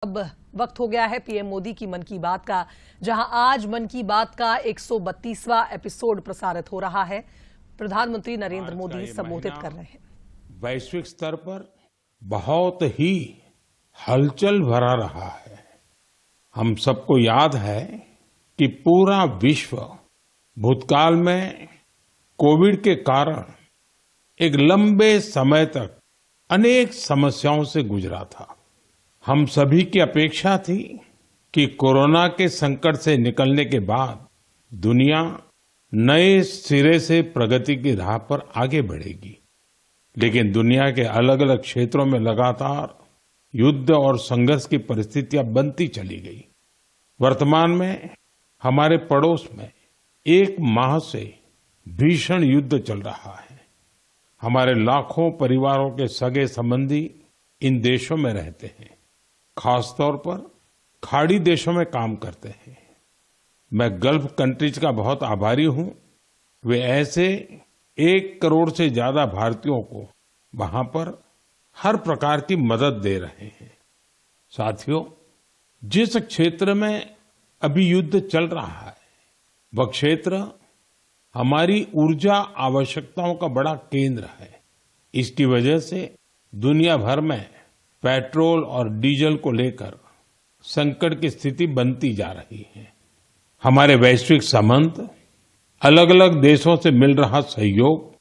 अब वक्त हो गया है पीएम मोदी की मन की बात का, जहां आज मन की बात का 132वां एपिसोड प्रसारित हो रहा है। प्रधानमंत्री नरेंद्र मोदी संबोधित कर रहे हैं। वैश्विक स्तर पर बहुत ही हलचल भरा रहा है। हम सबको याद है कि पूरा विश्व भूतकाल में कोविड के कारण एक लंबे समय तक अनेक समस्याओं से गुजरा था। हम सभी की अपेक्षा थी कि कोरोना के संकट से निकलने के बाद दुनिया नए सिरे से प्रगति की राह पर आगे बढ़ेगी। लेकिन दुनिया के अलग अलग क्षेत्रों में लगातार युद्ध और संघर्ष की परिस्थितियां बनती चली गई। वर्तमान में हमारे पड़ोस में 1 माह से भीषण युद्ध चल रहा है। हमारे लाखों परिवारों के सगे संबंधी इन देशों में रहते हैं, खासतौर पर खाड़ी देशों में काम करते हैं। मैं गल्फ कंट्रीज का बहुत आभारी हूं। वे ऐसे 1 करोड़ से ज्यादा भारतीयों को वहां पर हर प्रकार की मदद दे रहे हैं। साथियों, जिस क्षेत्र में अभी युद्ध चल रहा है वह क्षेत्र हमारी ऊर्जा आवश्यकताओं का बड़ा केंद्र है। इसकी वजह से दुनिया भर में पेट्रोल और डीजल को लेकर संकट की स्थिति बनती जा रही है। हमारे वैश्विक संबंध, अलग अलग देशों से मिल रहा सहयोग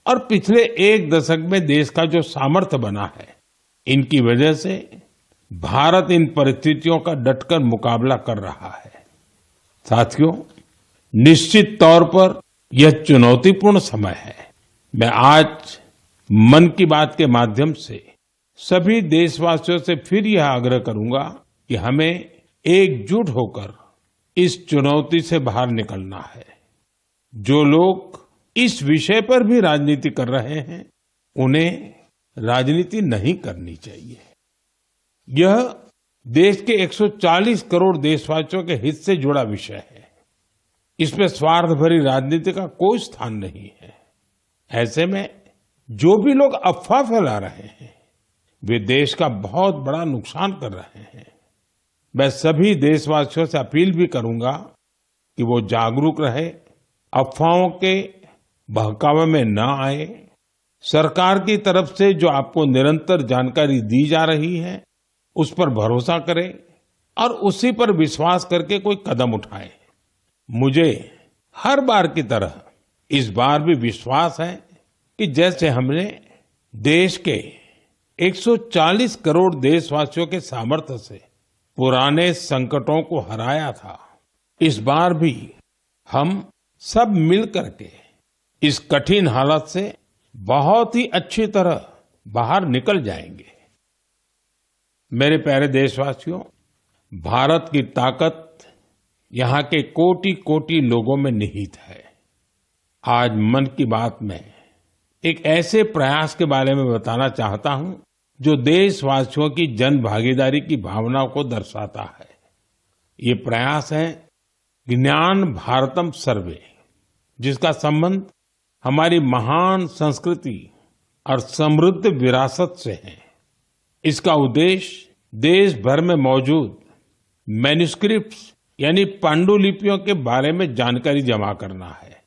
और पिछले 1 दशक में देश का जो सामर्थ्य बना है, इनकी वजह से भारत इन परिस्थितियों का डटकर मुकाबला कर रहा है। साथियों, निश्चित तौर पर यह चुनौतीपूर्ण समय है। मैं आज मन की बात के माध्यम से सभी देशवासियों से फिर यह आग्रह करूंगा कि हमें एकजुट होकर इस चुनौती से बाहर निकलना है। जो लोग इस विषय पर भी राजनीति कर रहे हैं, उन्हें राजनीति नहीं करनी चाहिए। यह देश के 140 करोड़ देशवासियों के हित से जुड़ा विषय है। इसमें स्वार्थ भरी राजनीति का कोई स्थान नहीं है। ऐसे में जो भी लोग अफवाह फैला रहे हैं, वे देश का बहुत बड़ा नुकसान कर रहे हैं। मैं सभी देशवासियों से अपील भी करूंगा कि वो जागरूक रहे, अफवाहों के बहकावे में न आए। सरकार की तरफ से जो आपको निरंतर जानकारी दी जा रही है, उस पर भरोसा करें और उसी पर विश्वास करके कोई कदम उठाएं। मुझे हर बार की तरह इस बार भी विश्वास है कि जैसे हमने देश के 140 करोड़ देशवासियों के सामर्थ्य से पुराने संकटों को हराया था, इस बार भी हम सब मिलकर के इस कठिन हालत से बहुत ही अच्छी तरह बाहर निकल जाएंगे। मेरे प्यारे देशवासियों, भारत की ताकत यहाँ के कोटि-कोटि लोगों में निहित है। आज मन की बात में एक ऐसे प्रयास के बारे में बताना चाहता हूं जो देशवासियों की जन भागीदारी की भावना को दर्शाता है। ये प्रयास है ज्ञान भारतम सर्वे, जिसका संबंध हमारी महान संस्कृति और समृद्ध विरासत से है। इसका उद्देश्य देश भर में मौजूद मैन्युस्क्रिप्ट्स यानी पांडुलिपियों के बारे में जानकारी जमा करना है।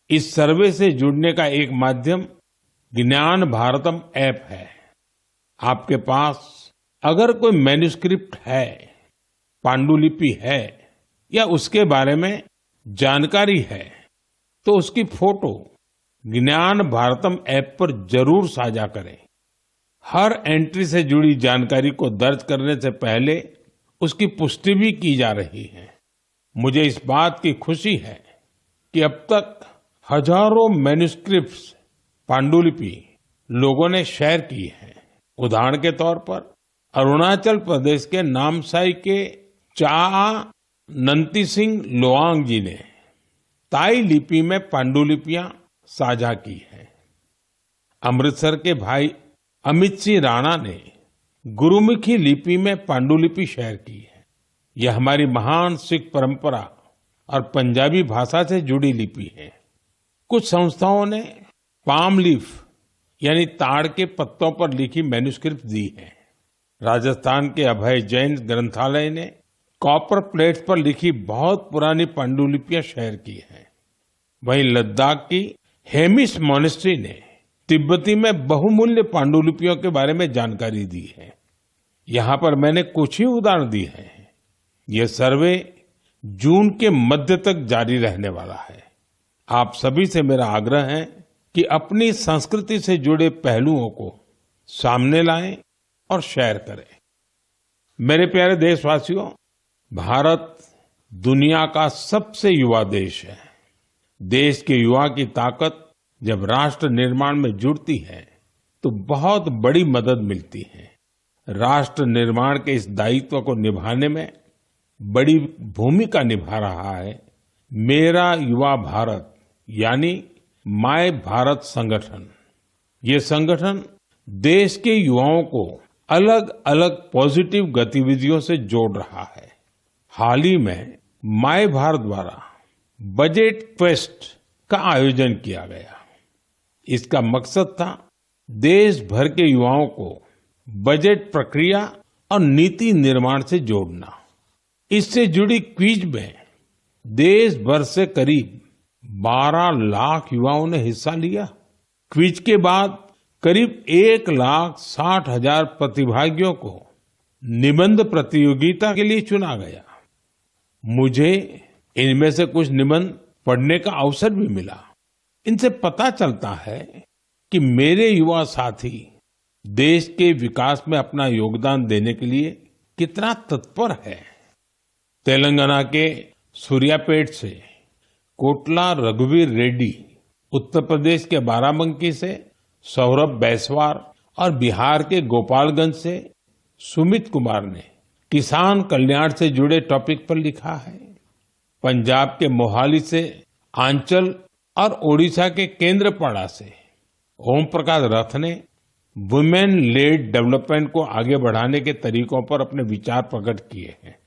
इस सर्वे से जुड़ने का एक माध्यम ज्ञान भारतम ऐप है। आपके पास अगर कोई मैन्युस्क्रिप्ट है, पांडुलिपि है या उसके बारे में जानकारी है, तो उसकी फोटो ज्ञान भारतम ऐप पर जरूर साझा करें। हर एंट्री से जुड़ी जानकारी को दर्ज करने से पहले उसकी पुष्टि भी की जा रही है। मुझे इस बात की खुशी है कि अब तक हजारों मैन्युस्क्रिप्ट्स, पांडुलिपि लोगों ने शेयर की है। उदाहरण के तौर पर अरुणाचल प्रदेश के नामसाई के चा नंती सिंह लोआंग जी ने ताई लिपि में पांडुलिपियां साझा की है। अमृतसर के भाई अमित सिंह राणा ने गुरुमुखी लिपि में पांडुलिपि शेयर की है। यह हमारी महान सिख परंपरा और पंजाबी भाषा से जुड़ी लिपि है। कुछ संस्थाओं ने पाम लीफ यानी ताड़ के पत्तों पर लिखी मैन्युस्क्रिप्ट दी है। राजस्थान के अभय जैन ग्रंथालय ने कॉपर प्लेट्स पर लिखी बहुत पुरानी पांडुलिपियां शेयर की हैं। वहीं लद्दाख की हेमिस मॉनेस्ट्री ने तिब्बती में बहुमूल्य पांडुलिपियों के बारे में जानकारी दी है। यहाँ पर मैंने कुछ ही उदाहरण दिए हैं। ये सर्वे जून के मध्य तक जारी रहने वाला है। आप सभी से मेरा आग्रह है कि अपनी संस्कृति से जुड़े पहलुओं को सामने लाएं और शेयर करें। मेरे प्यारे देशवासियों, भारत दुनिया का सबसे युवा देश है। देश के युवा की ताकत जब राष्ट्र निर्माण में जुड़ती है तो बहुत बड़ी मदद मिलती है। राष्ट्र निर्माण के इस दायित्व को निभाने में बड़ी भूमिका निभा रहा है मेरा युवा भारत यानी माय भारत संगठन। ये संगठन देश के युवाओं को अलग अलग पॉजिटिव गतिविधियों से जोड़ रहा है। हाल ही में माय भारत द्वारा बजट फेस्ट का आयोजन किया गया। इसका मकसद था देश भर के युवाओं को बजट प्रक्रिया और नीति निर्माण से जोड़ना। इससे जुड़ी क्विज में देश भर से करीब 12 लाख युवाओं ने हिस्सा लिया। क्विज के बाद करीब 1,60,000 प्रतिभागियों को निबंध प्रतियोगिता के लिए चुना गया। मुझे इनमें से कुछ निबंध पढ़ने का अवसर भी मिला। इनसे पता चलता है कि मेरे युवा साथी देश के विकास में अपना योगदान देने के लिए कितना तत्पर है। तेलंगाना के सूर्यापेट से कोटला रघुवीर रेड्डी, उत्तर प्रदेश के बाराबंकी से सौरभ बैसवार और बिहार के गोपालगंज से सुमित कुमार ने किसान कल्याण से जुड़े टॉपिक पर लिखा है। पंजाब के मोहाली से आंचल और ओडिशा के केंद्रपाड़ा से ओम प्रकाश रथ ने वुमेन लेड डेवलपमेंट को आगे बढ़ाने के तरीकों पर अपने विचार प्रकट किए हैं।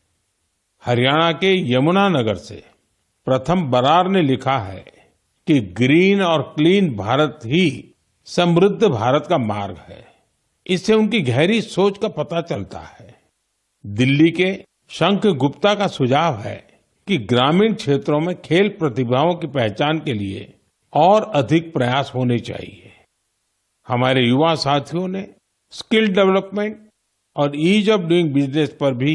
हरियाणा के यमुनानगर से प्रथम बरार ने लिखा है कि ग्रीन और क्लीन भारत ही समृद्ध भारत का मार्ग है। इससे उनकी गहरी सोच का पता चलता है। दिल्ली के शंख गुप्ता का सुझाव है कि ग्रामीण क्षेत्रों में खेल प्रतिभाओं की पहचान के लिए और अधिक प्रयास होने चाहिए। हमारे युवा साथियों ने स्किल डेवलपमेंट और ईज ऑफ डूइंग बिजनेस पर भी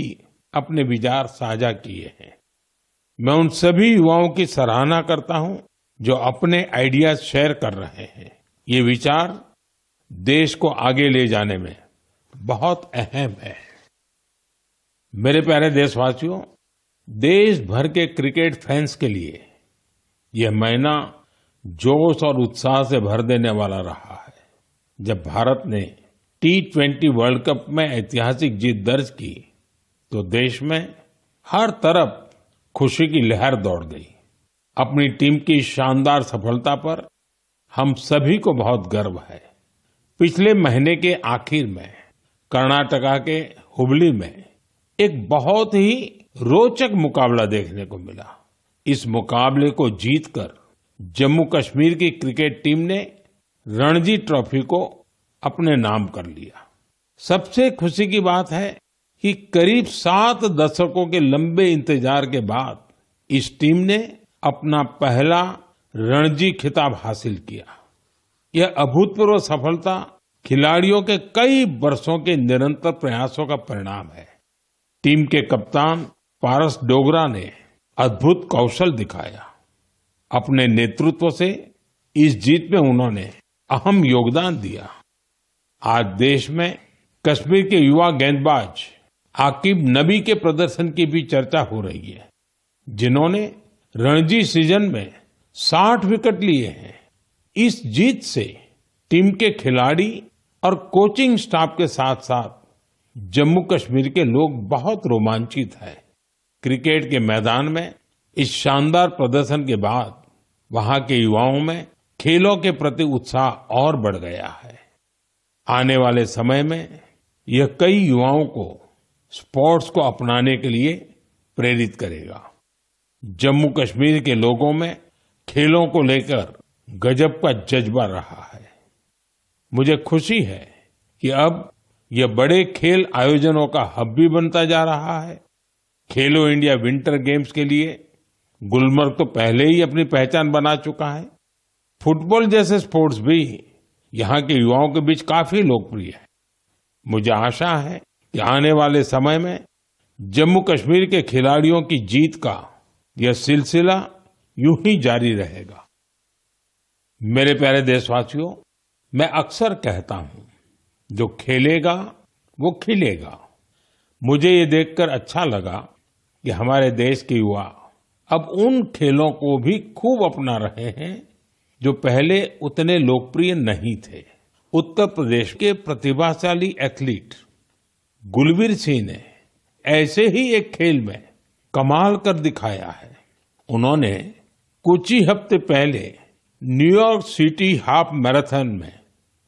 अपने विचार साझा किए हैं। मैं उन सभी युवाओं की सराहना करता हूं जो अपने आइडियाज शेयर कर रहे हैं। ये विचार देश को आगे ले जाने में बहुत अहम है। मेरे प्यारे देशवासियों, देश भर के क्रिकेट फैंस के लिए यह महीना जोश और उत्साह से भर देने वाला रहा है। जब भारत ने T20 वर्ल्ड कप में ऐतिहासिक जीत दर्ज की तो देश में हर तरफ खुशी की लहर दौड़ गई। अपनी टीम की शानदार सफलता पर हम सभी को बहुत गर्व है। पिछले महीने के आखिर में कर्नाटका के हुबली में एक बहुत ही रोचक मुकाबला देखने को मिला। इस मुकाबले को जीतकर जम्मू कश्मीर की क्रिकेट टीम ने रणजी ट्रॉफी को अपने नाम कर लिया। सबसे खुशी की बात है कि करीब 7 दशकों के लंबे इंतजार के बाद इस टीम ने अपना पहला रणजी खिताब हासिल किया। यह अभूतपूर्व सफलता खिलाड़ियों के कई वर्षों के निरंतर प्रयासों का परिणाम है। टीम के कप्तान पारस डोगरा ने अद्भुत कौशल दिखाया। अपने नेतृत्व से इस जीत में उन्होंने अहम योगदान दिया। आज देश में कश्मीर के युवा गेंदबाज आकिब नबी के प्रदर्शन की भी चर्चा हो रही है, जिन्होंने रणजी सीजन में 60 विकेट लिए हैं। इस जीत से टीम के खिलाड़ी और कोचिंग स्टाफ के साथ साथ जम्मू कश्मीर के लोग बहुत रोमांचित हैं। क्रिकेट के मैदान में इस शानदार प्रदर्शन के बाद वहां के युवाओं में खेलों के प्रति उत्साह और बढ़ गया है। आने वाले समय में यह कई युवाओं को स्पोर्ट्स को अपनाने के लिए प्रेरित करेगा। जम्मू कश्मीर के लोगों में खेलों को लेकर गजब का जज्बा रहा है। मुझे खुशी है कि अब यह बड़े खेल आयोजनों का हब भी बनता जा रहा है। खेलो इंडिया विंटर गेम्स के लिए गुलमर्ग तो पहले ही अपनी पहचान बना चुका है। फुटबॉल जैसे स्पोर्ट्स भी यहाँ के युवाओं के बीच काफी लोकप्रिय है। मुझे आशा है कि आने वाले समय में जम्मू कश्मीर के खिलाड़ियों की जीत का यह सिलसिला यूं ही जारी रहेगा। मेरे प्यारे देशवासियों, मैं अक्सर कहता हूं, जो खेलेगा वो खिलेगा। मुझे ये देखकर अच्छा लगा कि हमारे देश के युवा अब उन खेलों को भी खूब अपना रहे हैं जो पहले उतने लोकप्रिय नहीं थे। उत्तर प्रदेश के प्रतिभाशाली एथलीट गुलबीर सिंह ने ऐसे ही एक खेल में कमाल कर दिखाया है। उन्होंने कुछ ही हफ्ते पहले न्यूयॉर्क सिटी हाफ मैराथन में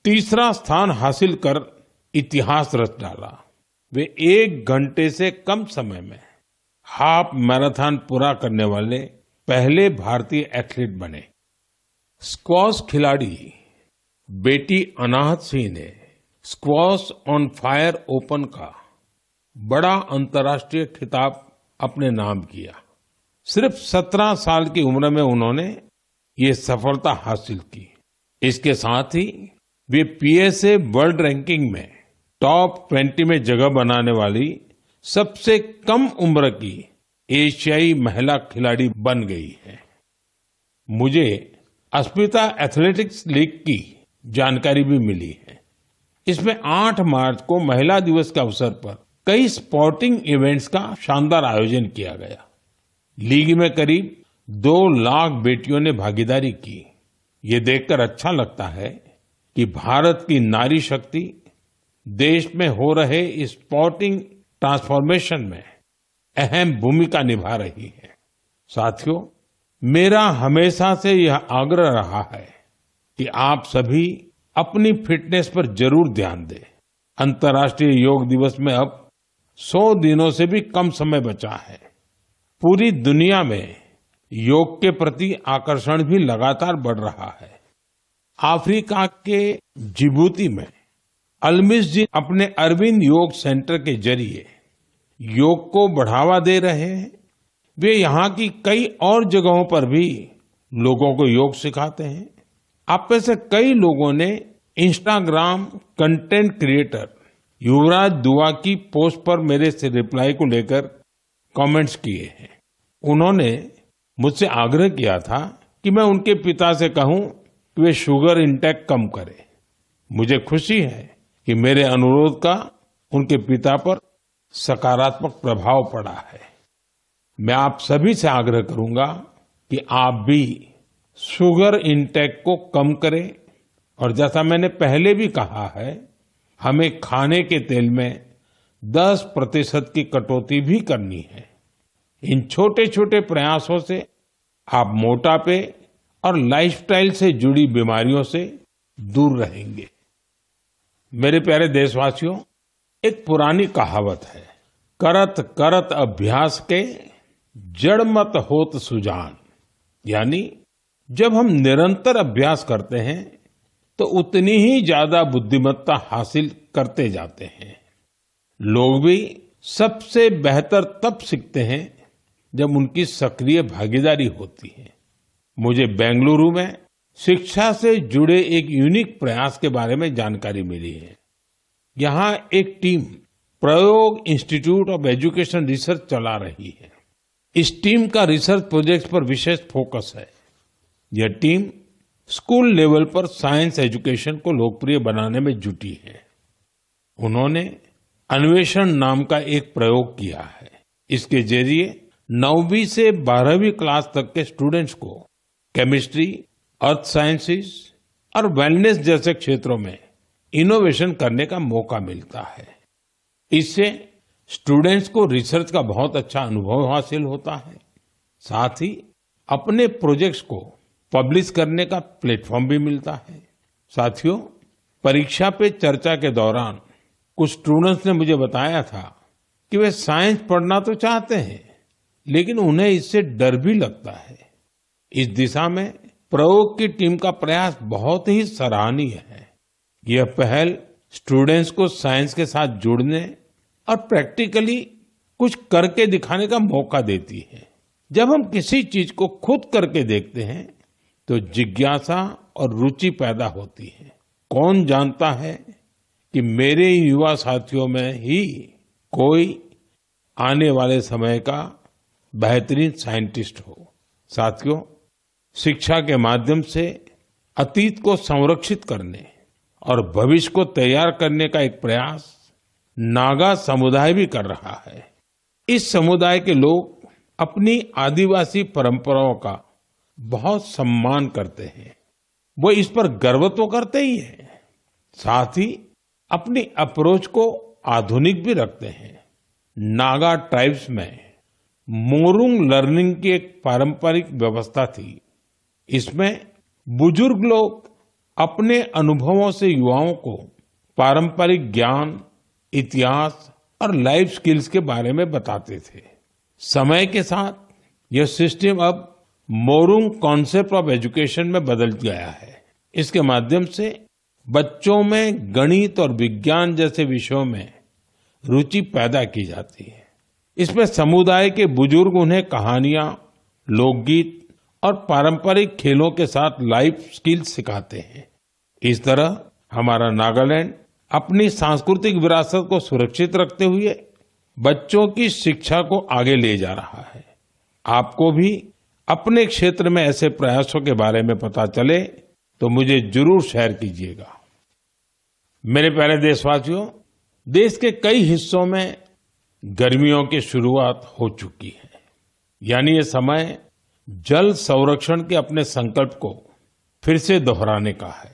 तीसरा स्थान हासिल कर इतिहास रच डाला। वे 1 घंटे से कम समय में हाफ मैराथन पूरा करने वाले पहले भारतीय एथलीट बने। स्क्वॉश खिलाड़ी बेटी अनाहत सिंह ने स्क्वॉश ऑन फायर ओपन का बड़ा अंतर्राष्ट्रीय खिताब अपने नाम किया। सिर्फ 17 साल की उम्र में उन्होंने ये सफलता हासिल की। इसके साथ ही वे पीएसए वर्ल्ड रैंकिंग में टॉप 20 में जगह बनाने वाली सबसे कम उम्र की एशियाई महिला खिलाड़ी बन गई है। मुझे अस्मिता एथलेटिक्स लीग की जानकारी भी मिली है। इसमें 8 मार्च को महिला दिवस के अवसर पर कई स्पोर्टिंग इवेंट्स का शानदार आयोजन किया गया। लीग में करीब 2 लाख बेटियों ने भागीदारी की। ये देखकर अच्छा लगता है कि भारत की नारी शक्ति देश में हो रहे इस स्पोर्टिंग ट्रांसफॉर्मेशन में अहम भूमिका निभा रही है। साथियों, मेरा हमेशा से यह आग्रह रहा है कि आप सभी अपनी फिटनेस पर जरूर ध्यान दें। अंतर्राष्ट्रीय योग दिवस में अब 100 दिनों से भी कम समय बचा है। पूरी दुनिया में योग के प्रति आकर्षण भी लगातार बढ़ रहा है। अफ्रीका के जिबूती में अलमिस जी अपने अरविंद योग सेंटर के जरिए योग को बढ़ावा दे रहे हैं। वे यहाँ की कई और जगहों पर भी लोगों को योग सिखाते हैं। आप में से कई लोगों ने इंस्टाग्राम कंटेंट क्रिएटर युवराज दुआ की पोस्ट पर मेरे से रिप्लाई को लेकर कमेंट्स किए हैं। उन्होंने मुझसे आग्रह किया था कि मैं उनके पिता से कहूं कि वे शुगर इंटेक कम करें। मुझे खुशी है कि मेरे अनुरोध का उनके पिता पर सकारात्मक प्रभाव पड़ा है। मैं आप सभी से आग्रह करूंगा कि आप भी शुगर इंटेक को कम करें और जैसा मैंने पहले भी कहा है, हमें खाने के तेल में 10% की कटौती भी करनी है। इन छोटे छोटे प्रयासों से आप मोटापे और लाइफस्टाइल से जुड़ी बीमारियों से दूर रहेंगे। मेरे प्यारे देशवासियों, एक पुरानी कहावत है, करत करत अभ्यास के जड़ मत होत सुजान। यानी जब हम निरंतर अभ्यास करते हैं तो उतनी ही ज्यादा बुद्धिमत्ता हासिल करते जाते हैं। लोग भी सबसे बेहतर तब सीखते हैं जब उनकी सक्रिय भागीदारी होती है। मुझे बेंगलुरु में शिक्षा से जुड़े एक यूनिक प्रयास के बारे में जानकारी मिली है। यहाँ एक टीम प्रयोग इंस्टीट्यूट ऑफ एजुकेशन रिसर्च चला रही है। इस टीम का रिसर्च प्रोजेक्ट पर विशेष फोकस है। यह टीम स्कूल लेवल पर साइंस एजुकेशन को लोकप्रिय बनाने में जुटी है। उन्होंने अन्वेषण नाम का एक प्रयोग किया है। इसके जरिए 9वीं से 12वीं क्लास तक के स्टूडेंट्स को केमिस्ट्री, अर्थ साइंसेज और वेलनेस जैसे क्षेत्रों में इनोवेशन करने का मौका मिलता है। इससे स्टूडेंट्स को रिसर्च का बहुत अच्छा अनुभव हासिल होता है। साथ ही अपने प्रोजेक्ट्स को पब्लिश करने का प्लेटफॉर्म भी मिलता है। साथियों, परीक्षा पे चर्चा के दौरान कुछ स्टूडेंट्स ने मुझे बताया था कि वे साइंस पढ़ना तो चाहते हैं, लेकिन उन्हें इससे डर भी लगता है। इस दिशा में प्रयोग की टीम का प्रयास बहुत ही सराहनीय है। यह पहल स्टूडेंट्स को साइंस के साथ जुड़ने और प्रैक्टिकली कुछ करके दिखाने का मौका देती है। जब हम किसी चीज को खुद करके देखते हैं तो जिज्ञासा और रुचि पैदा होती है। कौन जानता है कि मेरे युवा साथियों में ही कोई आने वाले समय का बेहतरीन साइंटिस्ट हो। साथियों, शिक्षा के माध्यम से अतीत को संरक्षित करने और भविष्य को तैयार करने का एक प्रयास नागा समुदाय भी कर रहा है। इस समुदाय के लोग अपनी आदिवासी परंपराओं का बहुत सम्मान करते हैं। वो इस पर गर्व तो करते ही हैं, साथ ही अपनी अप्रोच को आधुनिक भी रखते हैं। नागा ट्राइब्स में मोरुंग लर्निंग की एक पारंपरिक व्यवस्था थी। इसमें बुजुर्ग लोग अपने अनुभवों से युवाओं को पारंपरिक ज्ञान, इतिहास और लाइफ स्किल्स के बारे में बताते थे। समय के साथ यह सिस्टम अब मोरुंग कॉन्सेप्ट ऑफ एजुकेशन में बदल गया है। इसके माध्यम से बच्चों में गणित और विज्ञान जैसे विषयों में रुचि पैदा की जाती है। इसमें समुदाय के बुजुर्ग उन्हें कहानियां, लोकगीत और पारंपरिक खेलों के साथ लाइफ स्किल्स सिखाते हैं। इस तरह हमारा नागालैंड अपनी सांस्कृतिक विरासत को सुरक्षित रखते हुए बच्चों की शिक्षा को आगे ले जा रहा है। आपको भी अपने क्षेत्र में ऐसे प्रयासों के बारे में पता चले तो मुझे जरूर शेयर कीजिएगा। मेरे प्यारे देशवासियों, देश के कई हिस्सों में गर्मियों की शुरुआत हो चुकी है। यानी ये समय जल संरक्षण के अपने संकल्प को फिर से दोहराने का है।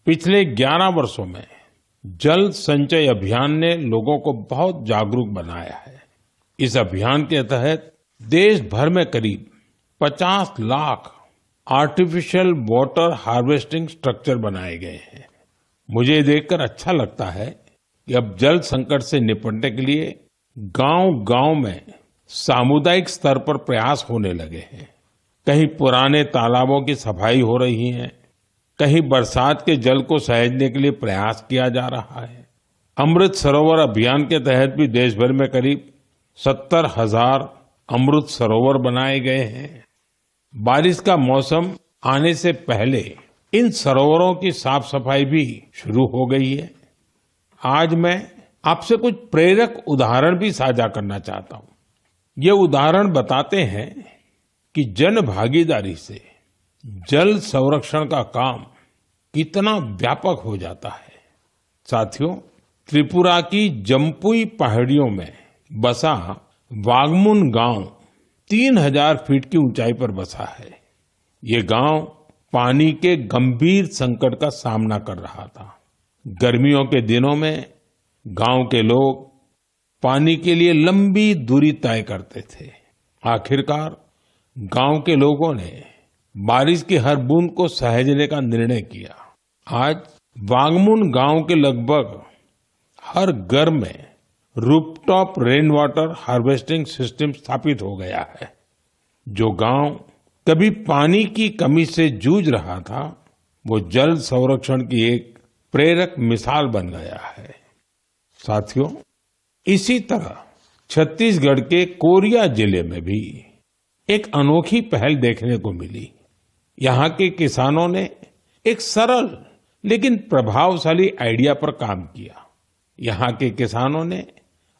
पिछले 11 वर्षों में जल संचय अभियान ने लोगों को बहुत जागरूक बनाया है। इस अभियान के तहत देश भर में करीब 50 lakh artificial water harvesting structure बनाए गए हैं। मुझे ये देखकर अच्छा लगता है कि अब जल संकट से निपटने के लिए गांव-गांव में सामुदायिक स्तर पर प्रयास होने लगे हैं। कहीं पुराने तालाबों की सफाई हो रही है, कहीं बरसात के जल को सहेजने के लिए प्रयास किया जा रहा है। अमृत सरोवर अभियान के तहत भी देश भर में करीब 70,000 अमृत सरोवर बनाए गए हैं। बारिश का मौसम आने से पहले इन सरोवरों की साफ सफाई भी शुरू हो गई है। आज मैं आपसे कुछ प्रेरक उदाहरण भी साझा करना चाहता हूं। ये उदाहरण बताते हैं कि जन भागीदारी से जल संरक्षण का काम कितना व्यापक हो जाता है। साथियों, त्रिपुरा की जम्पुई पहाड़ियों में बसा वागमुन गांव 3000 फीट की ऊंचाई पर बसा है। ये गांव पानी के गंभीर संकट का सामना कर रहा था। गर्मियों के दिनों में गांव के लोग पानी के लिए लंबी दूरी तय करते थे। आखिरकार गांव के लोगों ने बारिश की हर बूंद को सहेजने का निर्णय किया। आज वागमुन गांव के लगभग हर घर में rooftop rain water harvesting system स्थापित हो गया है। जो गांव कभी पानी की कमी से जूझ रहा था, वो जल संरक्षण की एक प्रेरक मिसाल बन गया है। साथियों, इसी तरह छत्तीसगढ़ के कोरिया जिले में भी एक अनोखी पहल देखने को मिली। यहाँ के किसानों ने एक सरल लेकिन प्रभावशाली आइडिया पर काम किया। यहाँ के किसानों ने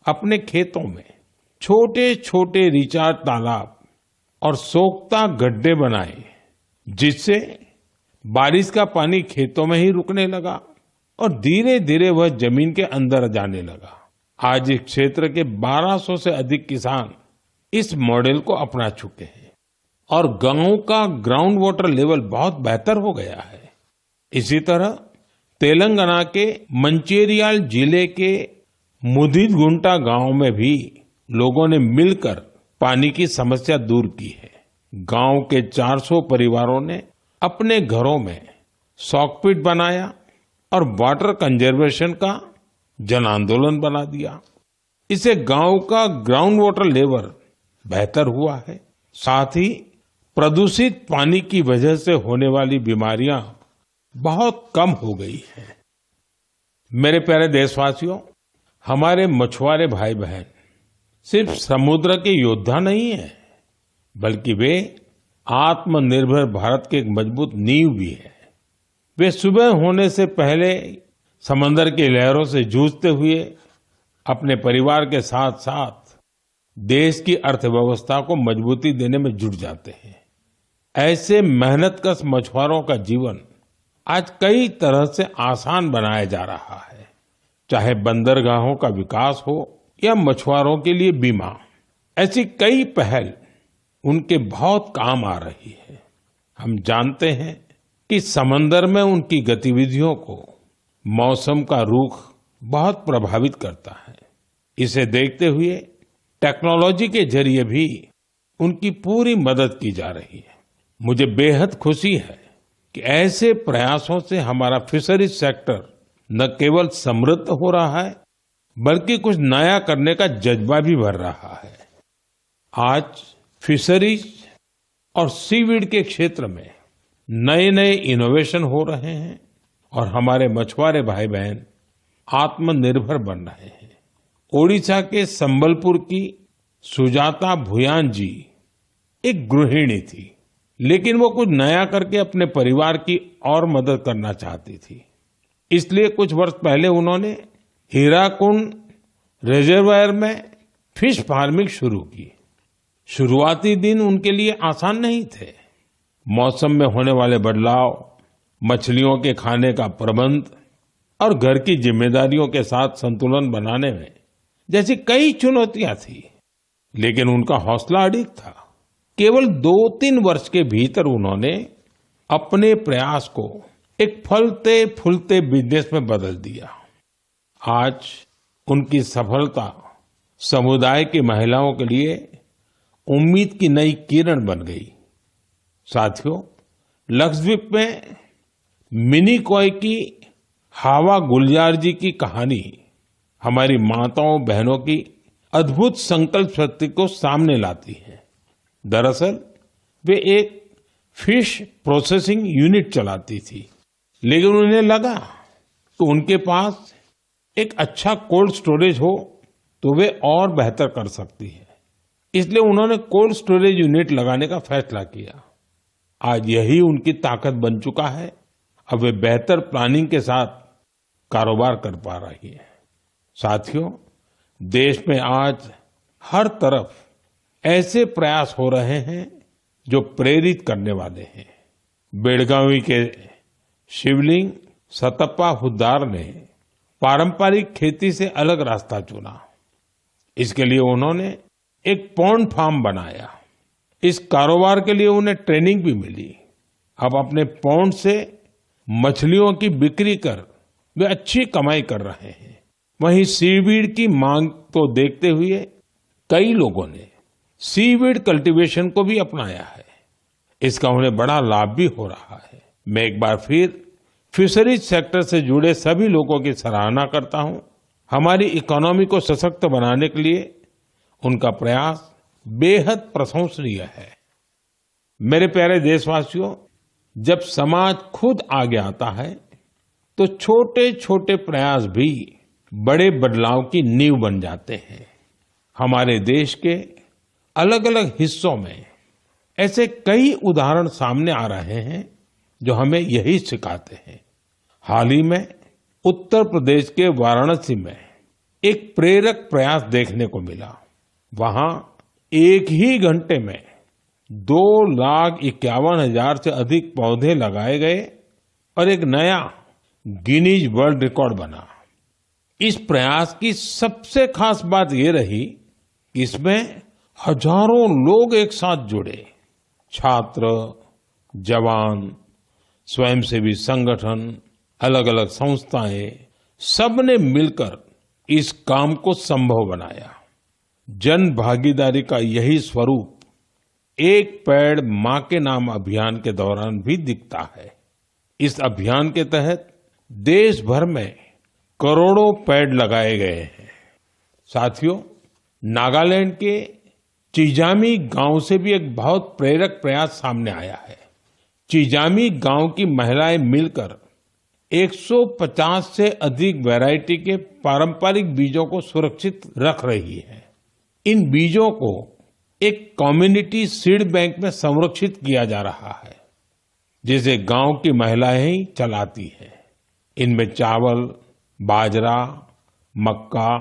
अपने खेतों में छोटे छोटे रिचार्ज तालाब और सोखता गड्ढे बनाए, जिससे बारिश का पानी खेतों में ही रुकने लगा और धीरे धीरे वह जमीन के अंदर जाने लगा। आज इस क्षेत्र के 1200 से अधिक किसान इस मॉडल को अपना चुके हैं और गांव का ग्राउंड वाटर लेवल बहुत बेहतर हो गया है। इसी तरह तेलंगाना के मंचेरियाल जिले के मुदितगुंटा गांव में भी लोगों ने मिलकर पानी की समस्या दूर की है। गांव के 400 परिवारों ने अपने घरों में सॉकपिट बनाया और वाटर कंजर्वेशन का जन आंदोलन बना दिया। इससे गांव का ग्राउंड वाटर लेवल बेहतर हुआ है। साथ ही प्रदूषित पानी की वजह से होने वाली बीमारियां बहुत कम हो गई हैं। मेरे प्यारे देशवासियों, हमारे मछुआरे भाई बहन सिर्फ समुद्र के योद्धा नहीं है, बल्कि वे आत्मनिर्भर भारत के एक मजबूत नींव भी है। वे सुबह होने से पहले समंदर की लहरों से जूझते हुए अपने परिवार के साथ साथ देश की अर्थव्यवस्था को मजबूती देने में जुट जाते हैं। ऐसे मेहनतकश मछुआरों का जीवन आज कई तरह से आसान बनाया जा रहा है, चाहे बंदरगाहों का विकास हो या मछुआरों के लिए बीमा। ऐसी कई पहल उनके बहुत काम आ रही है। हम जानते हैं कि समंदर में उनकी गतिविधियों को मौसम का रुख बहुत प्रभावित करता है। इसे देखते हुए टेक्नोलॉजी के जरिए भी उनकी पूरी मदद की जा रही है। मुझे बेहद खुशी है कि ऐसे प्रयासों से हमारा फिशरीज सेक्टर न केवल समृद्ध हो रहा है, बल्कि कुछ नया करने का जज्बा भी भर रहा है। आज फिशरीज और सीवीड के क्षेत्र में नए नए इनोवेशन हो रहे हैं और हमारे मछुआरे भाई बहन आत्मनिर्भर बन रहे हैं। ओडिशा के संबलपुर की सुजाता भुयान जी एक गृहिणी थी, लेकिन वो कुछ नया करके अपने परिवार की और मदद करना चाहती थी। इसलिए कुछ वर्ष पहले उन्होंने हीराकुंड रिजर्वायर में फिश फार्मिंग शुरू की। शुरुआती दिन उनके लिए आसान नहीं थे। मौसम में होने वाले बदलाव, मछलियों के खाने का प्रबंध और घर की जिम्मेदारियों के साथ संतुलन बनाने में जैसी कई चुनौतियां थी, लेकिन उनका हौसला अडिग था। केवल 2-3 वर्ष के भीतर उन्होंने अपने प्रयास को एक फलते फूलते बिजनेस में बदल दिया। आज उनकी सफलता समुदाय की महिलाओं के लिए उम्मीद की नई किरण बन गई। साथियों, लक्षद्वीप में मिनिकॉय की हावा गुलजार जी की कहानी हमारी माताओं बहनों की अद्भुत संकल्प शक्ति को सामने लाती है। दरअसल वे एक फिश प्रोसेसिंग यूनिट चलाती थी, लेकिन उन्हें लगा कि उनके पास एक अच्छा कोल्ड स्टोरेज हो तो वे और बेहतर कर सकती है। इसलिए उन्होंने कोल्ड स्टोरेज यूनिट लगाने का फैसला किया। आज यही उनकी ताकत बन चुका है। अब वे बेहतर प्लानिंग के साथ कारोबार कर पा रही है। साथियों, देश में आज हर तरफ ऐसे प्रयास हो रहे हैं जो प्रेरित करने वाले हैं। बेलगावी के शिवलिंग सतप्पा हुद्दार ने पारंपरिक खेती से अलग रास्ता चुना। इसके लिए उन्होंने एक पॉन्ड फार्म बनाया। इस कारोबार के लिए उन्हें ट्रेनिंग भी मिली। अब अपने पॉन्ड से मछलियों की बिक्री कर वे अच्छी कमाई कर रहे हैं। वहीं सीवीड की मांग को देखते हुए कई लोगों ने सीवीड कल्टीवेशन को भी अपनाया है। इसका उन्हें बड़ा लाभ भी हो रहा है। मैं एक बार फिर फिशरीज सेक्टर से जुड़े सभी लोगों की सराहना करता हूं। हमारी इकोनॉमी को सशक्त बनाने के लिए उनका प्रयास बेहद प्रशंसनीय है। मेरे प्यारे देशवासियों, जब समाज खुद आगे आता है तो छोटे छोटे प्रयास भी बड़े बदलाव की नींव बन जाते हैं। हमारे देश के अलग अलग हिस्सों में ऐसे कई उदाहरण सामने आ रहे हैं जो हमें यही सिखाते हैं। हाल ही में उत्तर प्रदेश के वाराणसी में एक प्रेरक प्रयास देखने को मिला। वहां एक ही घंटे में 2,51,000 से अधिक पौधे लगाए गए और एक नया गिनीज वर्ल्ड रिकॉर्ड बना। इस प्रयास की सबसे खास बात ये रही कि इसमें हजारों लोग एक साथ जुड़े। छात्र, जवान, स्वयंसेवी संगठन, अलग अलग संस्थाएं, सबने मिलकर इस काम को संभव बनाया। जन भागीदारी का यही स्वरूप एक पेड़ मां के नाम अभियान के दौरान भी दिखता है। इस अभियान के तहत देश भर में करोड़ों पेड़ लगाए गए हैं। साथियों, नागालैंड के चिजामी गांव से भी एक बहुत प्रेरक प्रयास सामने आया है। चिजामी गांव की महिलाएं मिलकर 150 से अधिक वैरायटी के पारंपरिक बीजों को सुरक्षित रख रही है। इन बीजों को एक कम्युनिटी सीड बैंक में संरक्षित किया जा रहा है, जिसे गांव की महिलाएं ही चलाती हैं। इनमें चावल, बाजरा, मक्का,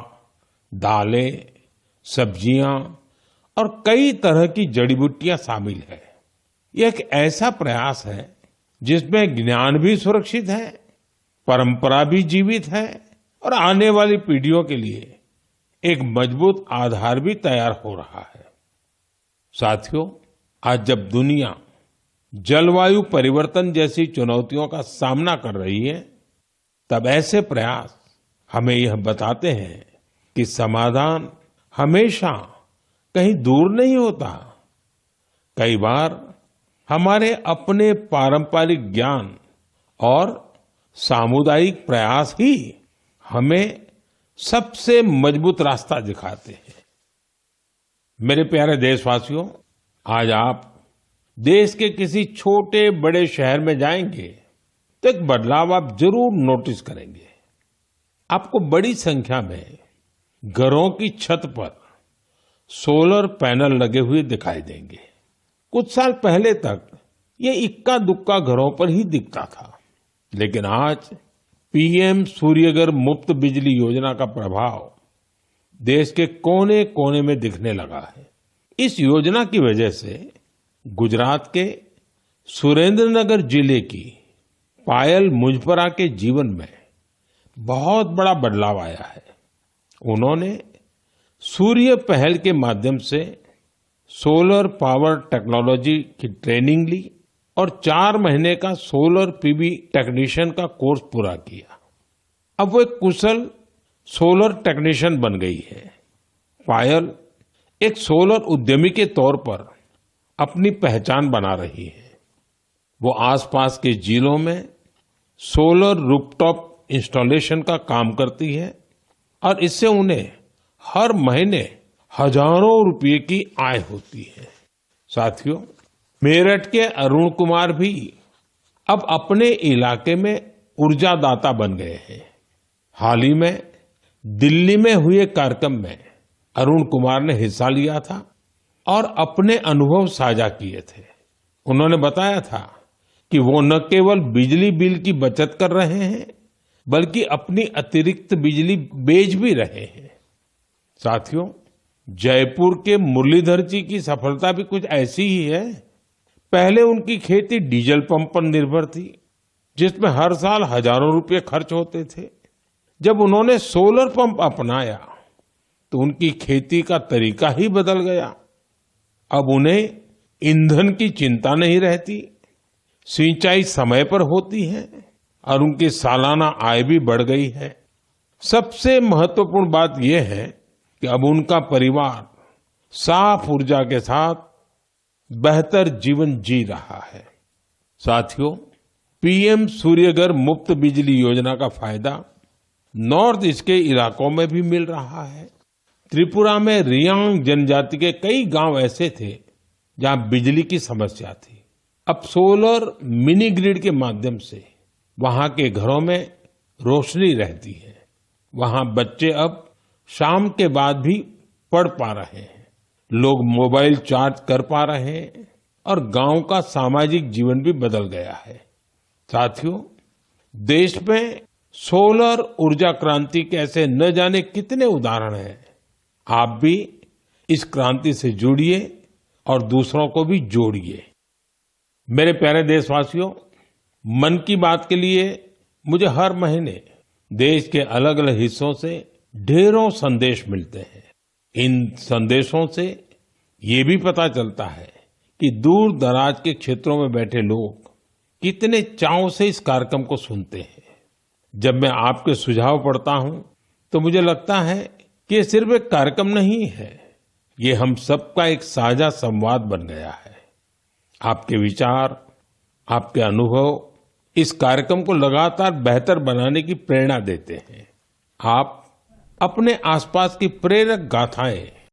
दालें, सब्जियां और कई तरह की जड़ी बूटियां शामिल है। यह एक ऐसा प्रयास है जिसमें ज्ञान भी सुरक्षित है, परंपरा भी जीवित है और आने वाली पीढ़ियों के लिए एक मजबूत आधार भी तैयार हो रहा है। साथियों, आज जब दुनिया जलवायु परिवर्तन जैसी चुनौतियों का सामना कर रही है, तब ऐसे प्रयास हमें यह बताते हैं कि समाधान हमेशा कहीं दूर नहीं होता। कई बार हमारे अपने पारंपरिक ज्ञान और सामुदायिक प्रयास ही हमें सबसे मजबूत रास्ता दिखाते हैं। मेरे प्यारे देशवासियों, आज आप देश के किसी छोटे बड़े शहर में जाएंगे तो एक बदलाव आप जरूर नोटिस करेंगे। आपको बड़ी संख्या में घरों की छत पर सोलर पैनल लगे हुए दिखाई देंगे। कुछ साल पहले तक ये इक्का दुक्का घरों पर ही दिखता था, लेकिन आज पीएम सूर्यघर मुफ्त बिजली योजना का प्रभाव देश के कोने कोने में दिखने लगा है। इस योजना की वजह से गुजरात के सुरेंद्रनगर जिले की पायल मुजपरा के जीवन में बहुत बड़ा बदलाव आया है। उन्होंने सूर्य पहल के माध्यम से सोलर पावर टेक्नोलॉजी की ट्रेनिंग ली और 4 महीने का सोलर पीवी टेक्नीशियन का कोर्स पूरा किया। अब वो एक कुशल सोलर टेक्नीशियन बन गई है। पायल एक सोलर उद्यमी के तौर पर अपनी पहचान बना रही है। वो आसपास के जिलों में सोलर रूफटॉप इंस्टॉलेशन का काम करती है और इससे उन्हें हर महीने हजारों रुपए की आय होती है। साथियों, मेरठ के अरुण कुमार भी अब अपने इलाके में ऊर्जादाता बन गए हैं। हाल ही में दिल्ली में हुए कार्यक्रम में अरुण कुमार ने हिस्सा लिया था और अपने अनुभव साझा किए थे। उन्होंने बताया था कि वो न केवल बिजली बिल की बचत कर रहे हैं, बल्कि अपनी अतिरिक्त बिजली बेच भी रहे हैं। साथियों, जयपुर के मुरलीधर जी की सफलता भी कुछ ऐसी ही है। पहले उनकी खेती डीजल पंप पर निर्भर थी, जिसमें हर साल हजारों रुपए खर्च होते थे। जब उन्होंने सोलर पंप अपनाया तो उनकी खेती का तरीका ही बदल गया। अब उन्हें ईंधन की चिंता नहीं रहती, सिंचाई समय पर होती है और उनकी सालाना आय भी बढ़ गई है। सबसे महत्वपूर्ण बात यह है कि अब उनका परिवार साफ ऊर्जा के साथ बेहतर जीवन जी रहा है। साथियों, पीएम सूर्यघर मुफ्त बिजली योजना का फायदा नॉर्थ ईस्ट के इलाकों में भी मिल रहा है। त्रिपुरा में रियांग जनजाति के कई गांव ऐसे थे जहां बिजली की समस्या थी। अब सोलर मिनी ग्रिड के माध्यम से वहां के घरों में रोशनी रहती है। वहां बच्चे अब शाम के बाद भी पढ़ पा रहे हैं, लोग मोबाइल चार्ज कर पा रहे हैं और गांव का सामाजिक जीवन भी बदल गया है। साथियों, देश में सोलर ऊर्जा क्रांति के ऐसे न जाने कितने उदाहरण हैं। आप भी इस क्रांति से जुड़िए और दूसरों को भी जोड़िए। मेरे प्यारे देशवासियों, मन की बात के लिए मुझे हर महीने देश के अलग अलग हिस्सों से ढेरों संदेश मिलते हैं। इन संदेशों से ये भी पता चलता है कि दूर दराज के क्षेत्रों में बैठे लोग कितने चाव से इस कार्यक्रम को सुनते हैं। जब मैं आपके सुझाव पढ़ता हूं तो मुझे लगता है कि ये सिर्फ एक कार्यक्रम नहीं है, ये हम सबका एक साझा संवाद बन गया है। आपके विचार, आपके अनुभव इस कार्यक्रम को लगातार बेहतर बनाने की प्रेरणा देते हैं। आप अपने आसपास की प्रेरक गाथाएं